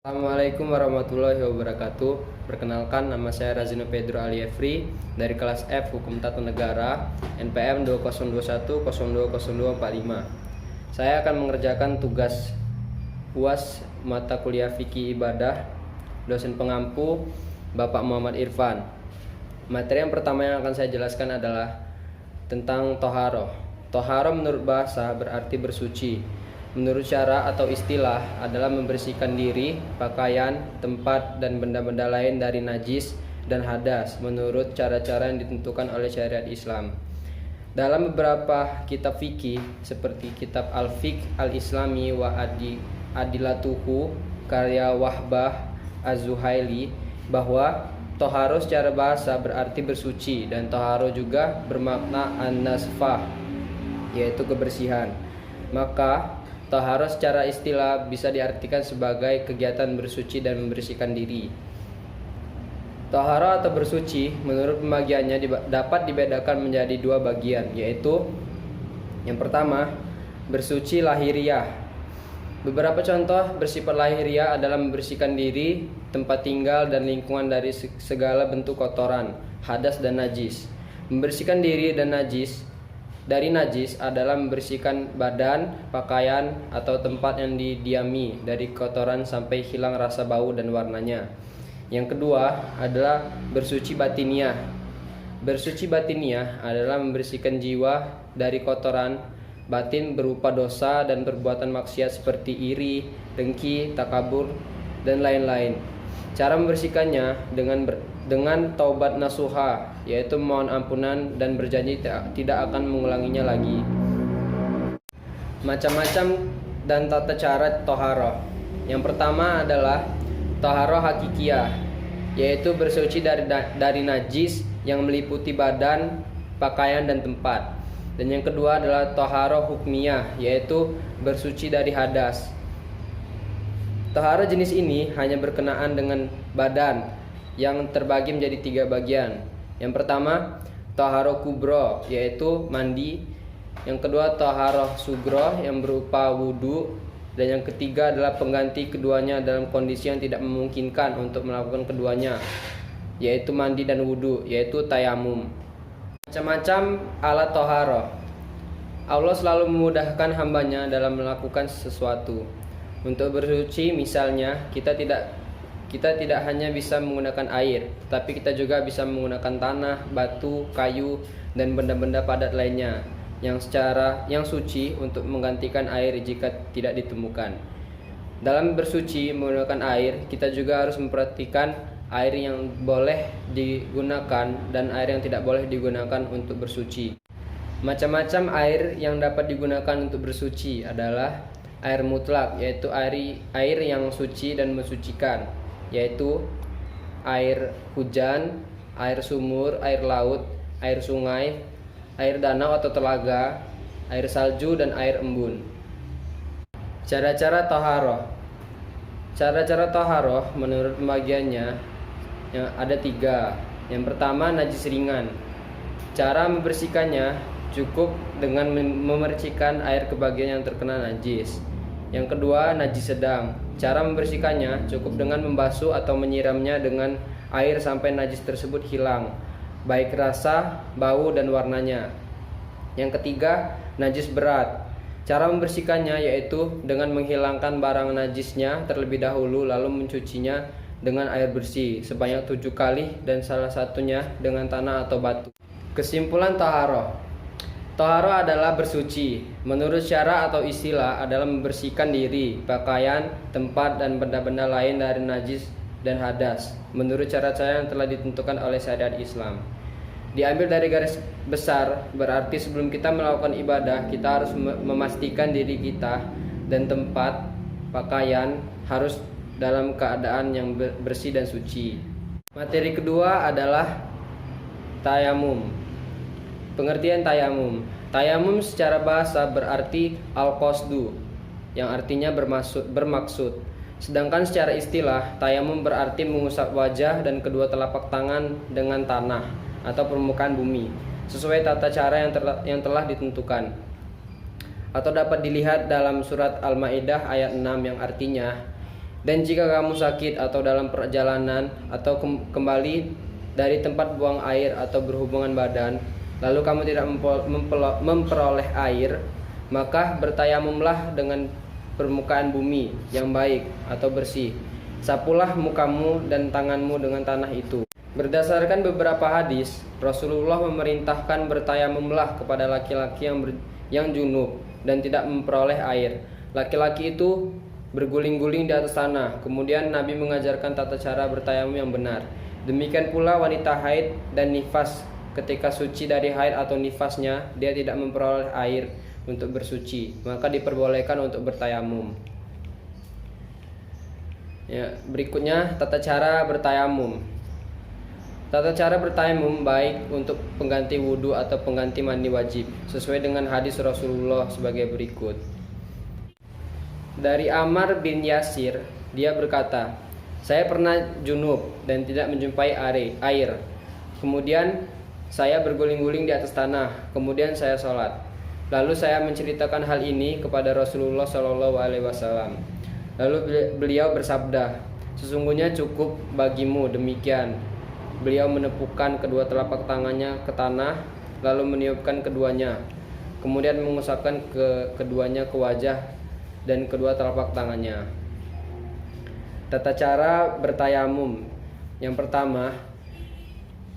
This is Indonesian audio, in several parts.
Assalamualaikum warahmatullahi wabarakatuh. Perkenalkan, nama saya Razino Pedro Aliefri dari kelas F Hukum Tata Negara NPM 2021020245. Saya akan mengerjakan tugas UAS mata kuliah fikih ibadah dosen pengampu Bapak Muhammad Irfan. Materi yang pertama yang akan saya jelaskan adalah tentang toharoh. Toharoh menurut bahasa berarti bersuci. Menurut syara atau istilah adalah membersihkan diri, pakaian, tempat, dan benda-benda lain dari najis dan hadas menurut cara-cara yang ditentukan oleh syariat Islam. Dalam beberapa kitab fikih seperti kitab Al-Fiqh Al-Islami wa Adilatuhu karya Wahbah Az-Zuhaili bahwa toharo secara bahasa berarti bersuci dan toharo juga bermakna an-nasfah, yaitu kebersihan. Maka toharo secara istilah bisa diartikan sebagai kegiatan bersuci dan membersihkan diri. Toharo atau bersuci menurut pembagiannya dapat dibedakan menjadi dua bagian, yaitu yang pertama, bersuci lahiriah. Beberapa contoh bersifat lahiriah adalah membersihkan diri, tempat tinggal, dan lingkungan dari segala bentuk kotoran, hadas, dan najis. Membersihkan diri dari najis adalah membersihkan badan, pakaian, atau tempat yang didiami dari kotoran sampai hilang rasa bau dan warnanya. Yang kedua adalah bersuci batiniah. Bersuci batiniah adalah membersihkan jiwa dari kotoran batin berupa dosa dan perbuatan maksiat seperti iri, dengki, takabur, dan lain-lain. Cara membersihkannya dengan taubat nasuha, yaitu mohon ampunan dan berjanji tidak akan mengulanginya lagi. Macam-macam dan tata cara toharoh. Yang pertama adalah toharoh hakikiyah, yaitu bersuci dari najis yang meliputi badan, pakaian, dan tempat. Dan yang kedua adalah toharoh hukmiyah, yaitu bersuci dari hadas. Toharoh jenis ini hanya berkenaan dengan badan yang terbagi menjadi tiga bagian. Yang pertama, toharoh kubro, yaitu mandi. Yang kedua, toharoh sugro yang berupa wudhu. Dan yang ketiga adalah pengganti keduanya dalam kondisi yang tidak memungkinkan untuk melakukan keduanya, yaitu mandi dan wudhu, yaitu tayamum. Macam-macam alat toharoh. Allah selalu memudahkan hambanya dalam melakukan sesuatu. Untuk bersuci misalnya, kita tidak hanya bisa menggunakan air, tapi kita juga bisa menggunakan tanah, batu, kayu, dan benda-benda padat lainnya yang suci untuk menggantikan air jika tidak ditemukan. Dalam bersuci menggunakan air, kita juga harus memperhatikan air yang boleh digunakan dan air yang tidak boleh digunakan untuk bersuci. Macam-macam air yang dapat digunakan untuk bersuci adalah air mutlak, yaitu air yang suci dan mensucikan, yaitu air hujan, air sumur, air laut, air sungai, air danau atau telaga, air salju, dan air embun. Cara-cara toharoh. Cara-cara toharoh menurut pembagiannya yang ada tiga. Yang pertama, najis ringan. Cara membersihkannya cukup dengan memercikkan air ke bagian yang terkena najis. Yang kedua, najis sedang. Cara membersihkannya cukup dengan membasuh atau menyiramnya dengan air sampai najis tersebut hilang, baik rasa, bau, dan warnanya. Yang ketiga, najis berat. Cara membersihkannya yaitu dengan menghilangkan barang najisnya terlebih dahulu, lalu mencucinya dengan air bersih sebanyak 7 kali dan salah satunya dengan tanah atau batu. Kesimpulan toharoh. Toharoh adalah bersuci. Menurut syara atau istilah adalah membersihkan diri, pakaian, tempat, dan benda-benda lain dari najis dan hadas menurut cara-cara yang telah ditentukan oleh syariat Islam. Diambil dari garis besar, berarti sebelum kita melakukan ibadah, kita harus memastikan diri kita dan tempat, pakaian harus dalam keadaan yang bersih dan suci. Materi kedua adalah tayamum. Pengertian tayamum. Tayamum secara bahasa berarti al-qasdu, yang artinya bermaksud. Sedangkan secara istilah, tayamum berarti mengusap wajah dan kedua telapak tangan dengan tanah atau permukaan bumi, sesuai tata cara yang telah ditentukan. Atau dapat dilihat dalam surat Al-Maidah ayat 6 yang artinya, Dan jika kamu sakit atau dalam perjalanan atau kembali dari tempat buang air atau berhubungan badan, lalu kamu tidak memperoleh air, maka bertayamumlah dengan permukaan bumi yang baik atau bersih. Sapulah mukamu dan tanganmu dengan tanah itu. Berdasarkan beberapa hadis, Rasulullah memerintahkan bertayamumlah kepada laki-laki yang junub dan tidak memperoleh air. Laki-laki itu berguling-guling di atas tanah. Kemudian Nabi mengajarkan tata cara bertayamum yang benar. Demikian pula wanita haid dan nifas, ketika suci dari haid atau nifasnya, dia tidak memperoleh air untuk bersuci, maka diperbolehkan untuk bertayamum. Ya, berikutnya tata cara bertayamum. Tata cara bertayamum baik untuk pengganti wudhu atau pengganti mandi wajib, sesuai dengan hadis Rasulullah sebagai berikut. Dari Ammar bin Yasir, dia berkata, saya pernah junub dan tidak menjumpai air. Kemudian saya berguling-guling di atas tanah, kemudian saya sholat. Lalu saya menceritakan hal ini kepada Rasulullah SAW. Lalu beliau bersabda, sesungguhnya cukup bagimu demikian. Beliau menepukkan kedua telapak tangannya ke tanah, lalu meniupkan keduanya, kemudian mengusapkan keduanya ke wajah dan kedua telapak tangannya. Tata cara bertayamum. Yang pertama,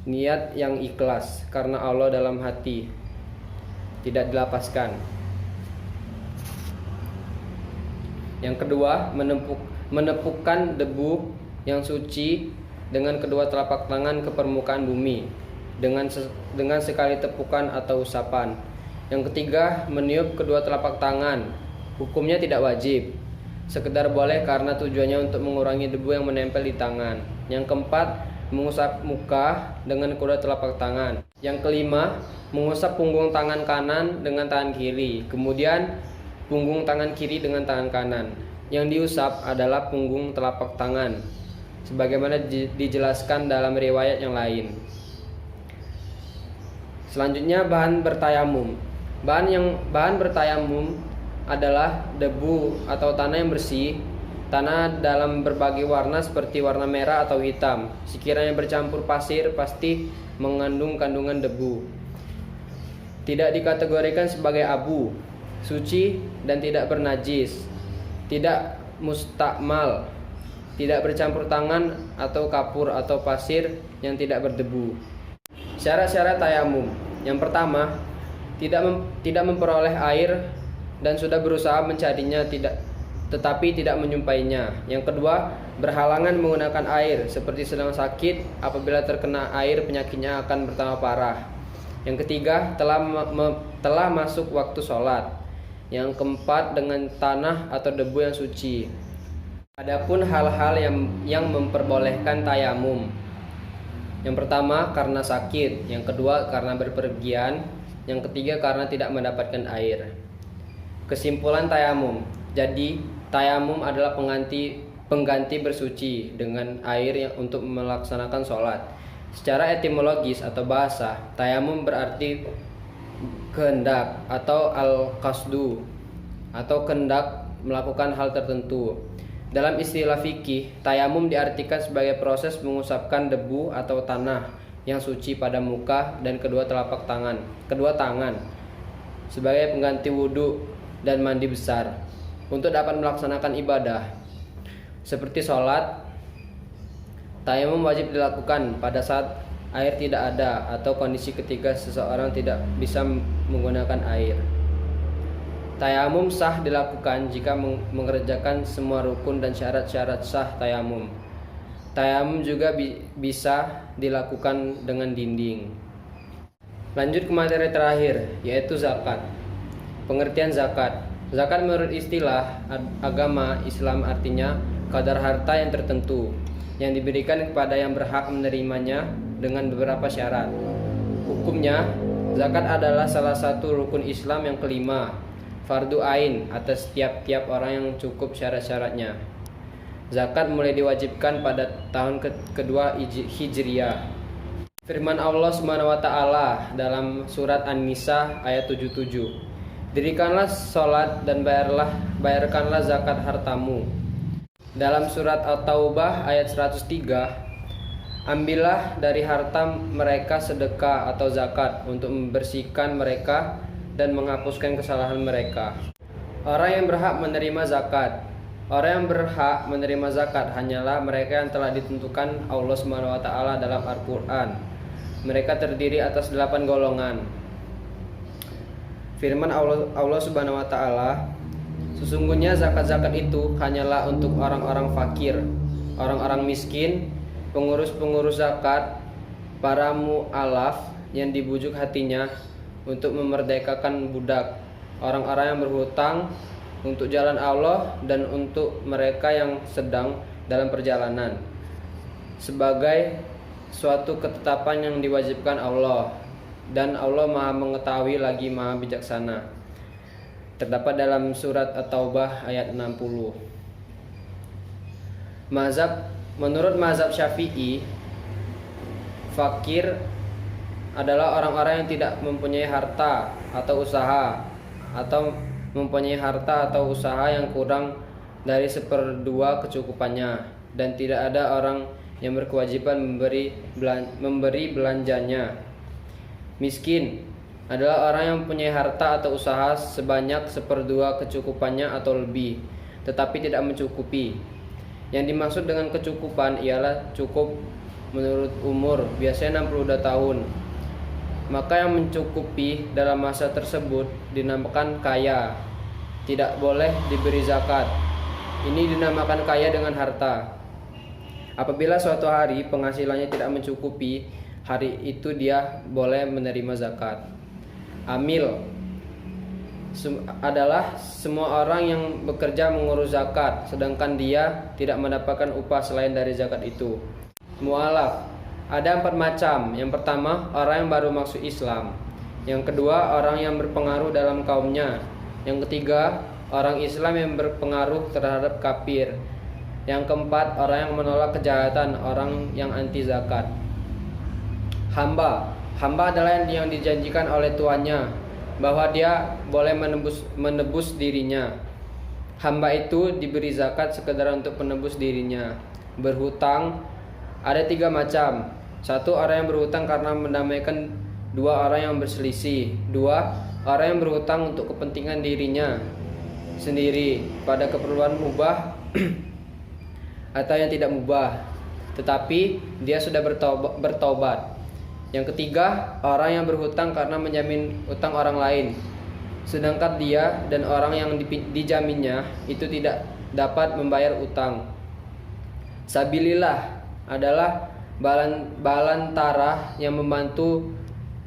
niat yang ikhlas karena Allah dalam hati, tidak dilapaskan. Yang kedua, menepukkan debu yang suci dengan kedua telapak tangan ke permukaan bumi dengan sekali tepukan atau usapan. Yang ketiga, meniup kedua telapak tangan. Hukumnya tidak wajib, sekedar boleh karena tujuannya untuk mengurangi debu yang menempel di tangan. Yang keempat, mengusap muka dengan kedua telapak tangan. Yang kelima, mengusap punggung tangan kanan dengan tangan kiri, kemudian punggung tangan kiri dengan tangan kanan. Yang diusap adalah punggung telapak tangan, sebagaimana dijelaskan dalam riwayat yang lain. Selanjutnya, bahan bertayamum. Bahan bertayamum adalah debu atau tanah yang bersih, tanah dalam berbagai warna seperti warna merah atau hitam. Sekiranya bercampur pasir, pasti mengandung kandungan debu. Tidak dikategorikan sebagai abu, suci dan tidak bernajis, tidak mustakmal, tidak bercampur tangan atau kapur atau pasir yang tidak berdebu. Syarat-syarat tayamum. Yang pertama, tidak memperoleh air dan sudah berusaha mencarinya tetapi tidak menjumpainya. Yang kedua, berhalangan menggunakan air seperti sedang sakit. Apabila terkena air, penyakitnya akan bertambah parah. Yang ketiga, telah masuk waktu sholat. Yang keempat, dengan tanah atau debu yang suci. Adapun hal-hal yang memperbolehkan tayamum. Yang pertama, karena sakit. Yang kedua, karena berpergian. Yang ketiga, karena tidak mendapatkan air. Kesimpulan tayamum. Jadi, tayamum adalah pengganti bersuci dengan air untuk melaksanakan sholat. Secara etimologis atau bahasa, tayamum berarti kehendak atau al-qasdu, atau kehendak melakukan hal tertentu. Dalam istilah fikih, tayamum diartikan sebagai proses mengusapkan debu atau tanah yang suci pada muka dan kedua tangan sebagai pengganti wudhu dan mandi besar untuk dapat melaksanakan ibadah seperti sholat. Tayamum wajib dilakukan pada saat air tidak ada atau kondisi ketika seseorang tidak bisa menggunakan air. Tayamum sah dilakukan jika mengerjakan semua rukun dan syarat-syarat sah tayamum. Tayamum juga bisa dilakukan dengan dinding. Lanjut ke materi terakhir, yaitu zakat. Pengertian zakat. Zakat menurut istilah agama Islam artinya kadar harta yang tertentu yang diberikan kepada yang berhak menerimanya dengan beberapa syarat. Hukumnya, zakat adalah salah satu rukun Islam yang kelima, fardu ain atas tiap-tiap orang yang cukup syarat-syaratnya. Zakat mulai diwajibkan pada tahun kedua Hijriyah. Firman Allah Subhanahu wa taala dalam surat An-Nisa ayat 77. Dirikanlah salat dan bayarkanlah zakat hartamu. Dalam surat At-Taubah ayat 103, ambillah dari harta mereka sedekah atau zakat untuk membersihkan mereka dan menghapuskan kesalahan mereka. Orang yang berhak menerima zakat. Orang yang berhak menerima zakat hanyalah mereka yang telah ditentukan Allah SWT dalam Al-Quran. Mereka terdiri atas 8 golongan. Firman Allah SWT, sesungguhnya zakat-zakat itu hanyalah untuk orang-orang fakir, orang-orang miskin, pengurus-pengurus zakat, para mu'alaf yang dibujuk hatinya untuk memerdekakan budak, orang-orang yang berhutang untuk jalan Allah, dan untuk mereka yang sedang dalam perjalanan, sebagai suatu ketetapan yang diwajibkan Allah, dan Allah Maha mengetahui lagi Maha bijaksana. Terdapat dalam surat At-Taubah ayat 60. Menurut mazhab Syafi'i, fakir adalah orang-orang yang tidak mempunyai harta atau usaha, atau mempunyai harta atau usaha yang kurang dari 1/2 kecukupannya, dan tidak ada orang yang berkewajiban memberi belanjanya. Miskin adalah orang yang mempunyai harta atau usaha sebanyak 1/2 kecukupannya atau lebih, tetapi tidak mencukupi. Yang dimaksud dengan kecukupan ialah cukup menurut umur, biasanya 62 tahun. Maka yang mencukupi dalam masa tersebut dinamakan kaya, tidak boleh diberi zakat. Ini dinamakan kaya dengan harta. Apabila suatu hari penghasilannya tidak mencukupi, hari itu dia boleh menerima zakat. Amil adalah semua orang yang bekerja mengurus zakat, sedangkan dia tidak mendapatkan upah selain dari zakat itu. Mu'alaf ada 4 macam. Yang pertama, orang yang baru masuk Islam. Yang kedua, orang yang berpengaruh dalam kaumnya. Yang ketiga, orang Islam yang berpengaruh terhadap kafir. Yang keempat, orang yang menolak kejahatan, orang yang anti zakat. Hamba adalah yang dijanjikan oleh tuannya bahwa dia boleh menebus dirinya. Hamba itu diberi zakat sekedar untuk menebus dirinya. Berhutang ada 3 macam. 1, orang yang berhutang karena mendamaikan 2 orang yang berselisih. 2, orang yang berhutang untuk kepentingan dirinya sendiri pada keperluan mubah atau yang tidak mubah, tetapi dia sudah bertaubat. Yang ketiga, orang yang berhutang karena menjamin utang orang lain, sedangkan dia dan orang yang dijaminnya itu tidak dapat membayar utang. Sabilillah adalah balantara yang membantu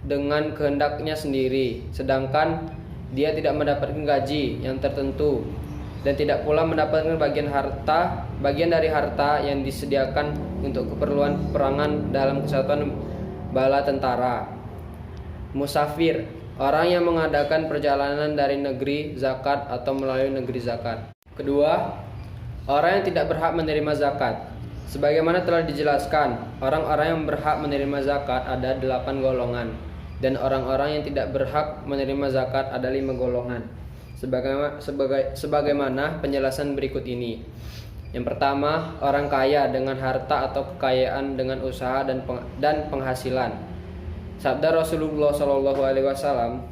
dengan kehendaknya sendiri, sedangkan dia tidak mendapatkan gaji yang tertentu dan tidak pula mendapatkan bagian dari harta yang disediakan untuk keperluan peperangan dalam kesatuan bala tentara. Musafir, orang yang mengadakan perjalanan dari negeri zakat atau melalui negeri zakat. Kedua, orang yang tidak berhak menerima zakat. Sebagaimana telah dijelaskan, orang-orang yang berhak menerima zakat ada 8 golongan, dan orang-orang yang tidak berhak menerima zakat ada 5 golongan. Sebagaimana penjelasan berikut ini. Yang pertama, orang kaya dengan harta atau kekayaan dengan usaha dan penghasilan. Sabda Rasulullah SAW,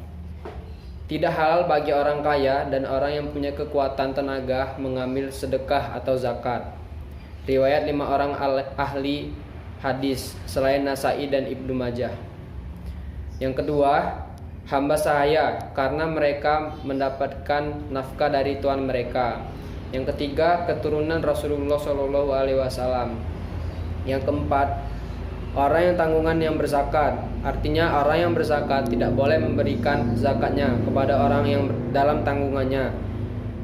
tidak halal bagi orang kaya dan orang yang punya kekuatan tenaga mengambil sedekah atau zakat. Riwayat 5 orang ahli hadis selain Nasai dan Ibnu Majah. Yang kedua, hamba sahaya karena mereka mendapatkan nafkah dari tuan mereka. Yang ketiga, keturunan Rasulullah SAW. Yang keempat, orang yang tanggungan yang berzakat. Artinya orang yang berzakat tidak boleh memberikan zakatnya kepada orang yang dalam tanggungannya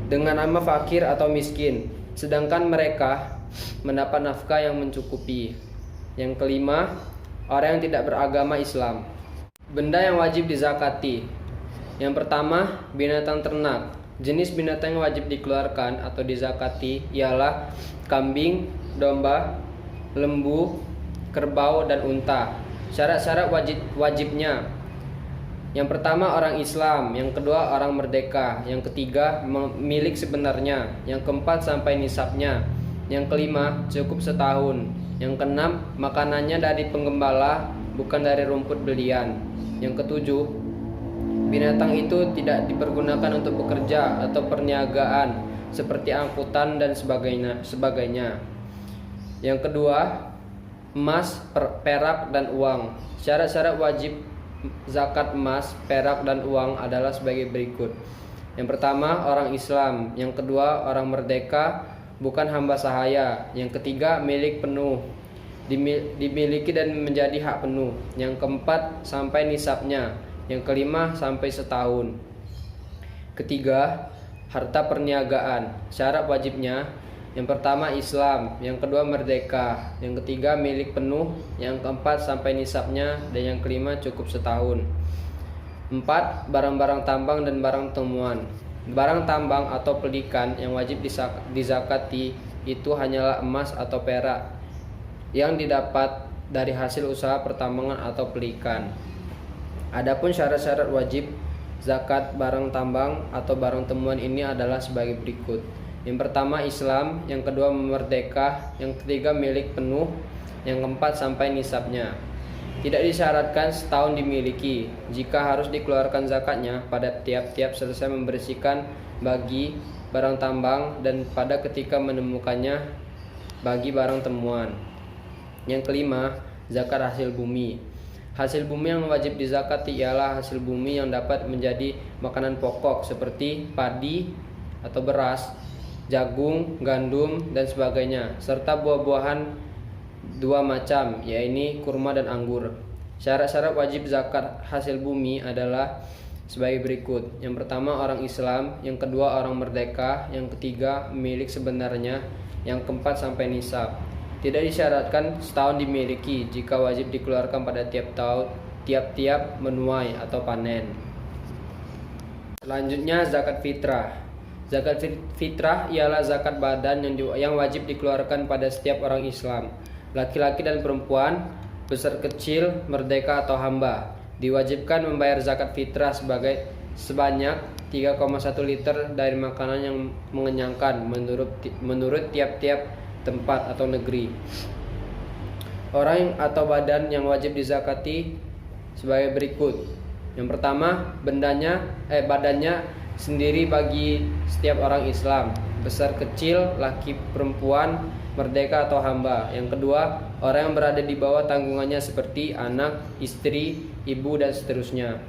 dengan nama fakir atau miskin, sedangkan mereka mendapat nafkah yang mencukupi. Yang kelima, orang yang tidak beragama Islam. Benda yang wajib dizakati. Yang pertama, binatang ternak. Jenis binatang yang wajib dikeluarkan atau dizakati ialah kambing, domba, lembu, kerbau, dan unta. Syarat-syarat wajibnya. Yang pertama, orang Islam. Yang kedua, orang merdeka. Yang ketiga, milik sebenarnya. Yang keempat, sampai nisabnya. Yang kelima, cukup setahun. Yang keenam, makanannya dari penggembala, bukan dari rumput belian. Yang ketujuh, binatang itu tidak dipergunakan untuk bekerja atau perniagaan seperti angkutan dan sebagainya. Yang kedua, emas, perak, dan uang. Syarat-syarat wajib zakat emas, perak, dan uang adalah sebagai berikut. Yang pertama, orang Islam. Yang kedua, orang merdeka, bukan hamba sahaya. Yang ketiga, milik penuh, dimiliki dan menjadi hak penuh. Yang keempat, sampai nisabnya. Yang kelima, sampai setahun. Ketiga, harta perniagaan. Syarat wajibnya, yang pertama Islam, yang kedua merdeka, yang ketiga milik penuh, yang keempat sampai nisabnya, dan yang kelima cukup setahun. 4. Barang-barang tambang dan barang temuan. Barang tambang atau pelikan yang wajib dizakati itu hanyalah emas atau perak yang didapat dari hasil usaha pertambangan atau pelikan. Adapun syarat-syarat wajib zakat barang tambang atau barang temuan ini adalah sebagai berikut. Yang pertama Islam, yang kedua merdeka, yang ketiga milik penuh, yang keempat sampai nisabnya. Tidak disyaratkan setahun dimiliki. Jika harus dikeluarkan zakatnya pada tiap-tiap selesai membersihkan bagi barang tambang dan pada ketika menemukannya bagi barang temuan. Yang kelima, zakat hasil bumi. Hasil bumi yang wajib dizakati ialah hasil bumi yang dapat menjadi makanan pokok seperti padi atau beras, jagung, gandum, dan sebagainya, serta buah-buahan dua macam, yaitu kurma dan anggur. Syarat-syarat wajib zakat hasil bumi adalah sebagai berikut. Yang pertama orang Islam, yang kedua orang merdeka, yang ketiga milik sebenarnya, yang keempat sampai nisab. Tidak disyaratkan setahun dimiliki jika wajib dikeluarkan pada tiap-tiap menuai atau panen. Selanjutnya zakat fitrah. Zakat fitrah ialah zakat badan yang wajib dikeluarkan pada setiap orang Islam, laki-laki dan perempuan, besar kecil, merdeka atau hamba. Diwajibkan membayar zakat fitrah sebanyak 3,1 liter dari makanan yang mengenyangkan menurut tiap-tiap tempat atau negeri. Orang atau badan yang wajib dizakati sebagai berikut. Yang pertama, badannya sendiri bagi setiap orang Islam, besar kecil, laki perempuan, merdeka atau hamba. Yang kedua, orang yang berada di bawah tanggungannya seperti anak, istri, ibu, dan seterusnya.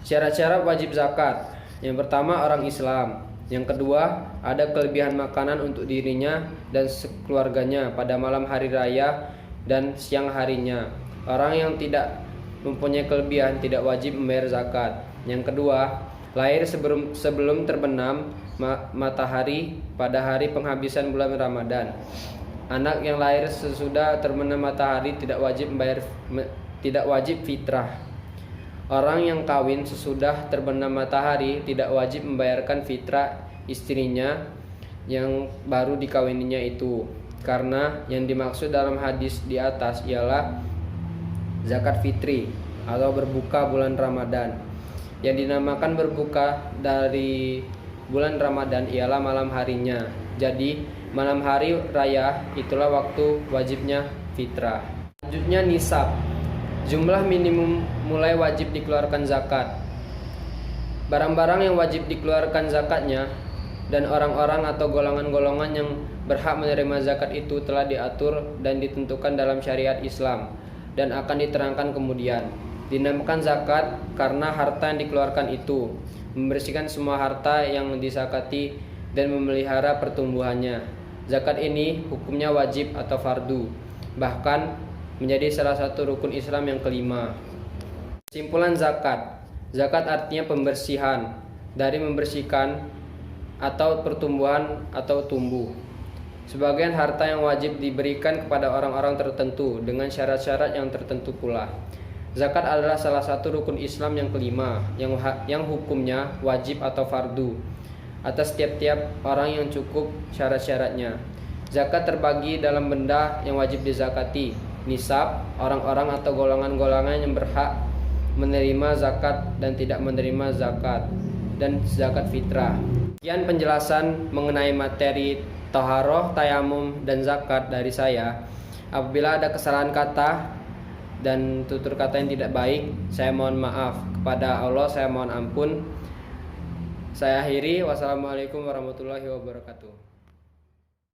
Syarat-syarat wajib zakat. Yang pertama, orang Islam. Yang kedua, ada kelebihan makanan untuk dirinya dan sekeluarganya pada malam hari raya dan siang harinya. Orang yang tidak mempunyai kelebihan tidak wajib membayar zakat. Yang kedua, lahir sebelum terbenam matahari pada hari penghabisan bulan Ramadan. Anak yang lahir sesudah terbenam matahari tidak wajib fitrah. Orang yang kawin sesudah terbenam matahari tidak wajib membayarkan fitrah istrinya yang baru dikawininya itu, karena yang dimaksud dalam hadis di atas ialah zakat fitri atau berbuka bulan Ramadan. Yang dinamakan berbuka dari bulan Ramadan ialah malam harinya. Jadi malam hari raya itulah waktu wajibnya fitrah. Selanjutnya nisab. Jumlah minimum mulai wajib dikeluarkan zakat. Barang-barang yang wajib dikeluarkan zakatnya dan orang-orang atau golongan-golongan yang berhak menerima zakat itu telah diatur dan ditentukan dalam syariat Islam dan akan diterangkan kemudian. Dinamakan zakat karena harta yang dikeluarkan itu membersihkan semua harta yang disakati dan memelihara pertumbuhannya. Zakat ini hukumnya wajib atau fardu, bahkan menjadi salah satu rukun Islam yang kelima. Kesimpulan zakat. Zakat artinya pembersihan, dari membersihkan atau pertumbuhan atau tumbuh. Sebagian harta yang wajib diberikan kepada orang-orang tertentu dengan syarat-syarat yang tertentu pula. Zakat adalah salah satu rukun Islam yang kelima yang hukumnya wajib atau fardu atas tiap-tiap orang yang cukup syarat-syaratnya. Zakat terbagi dalam benda yang wajib dizakati, nisab, orang-orang atau golongan-golongan yang berhak menerima zakat dan tidak menerima zakat, dan zakat fitrah. Sekian penjelasan mengenai materi toharoh, tayamum, dan zakat dari saya. Apabila ada kesalahan kata dan tutur kata yang tidak baik, saya mohon maaf. Kepada Allah saya mohon ampun. Saya akhiri. Wassalamualaikum warahmatullahi wabarakatuh.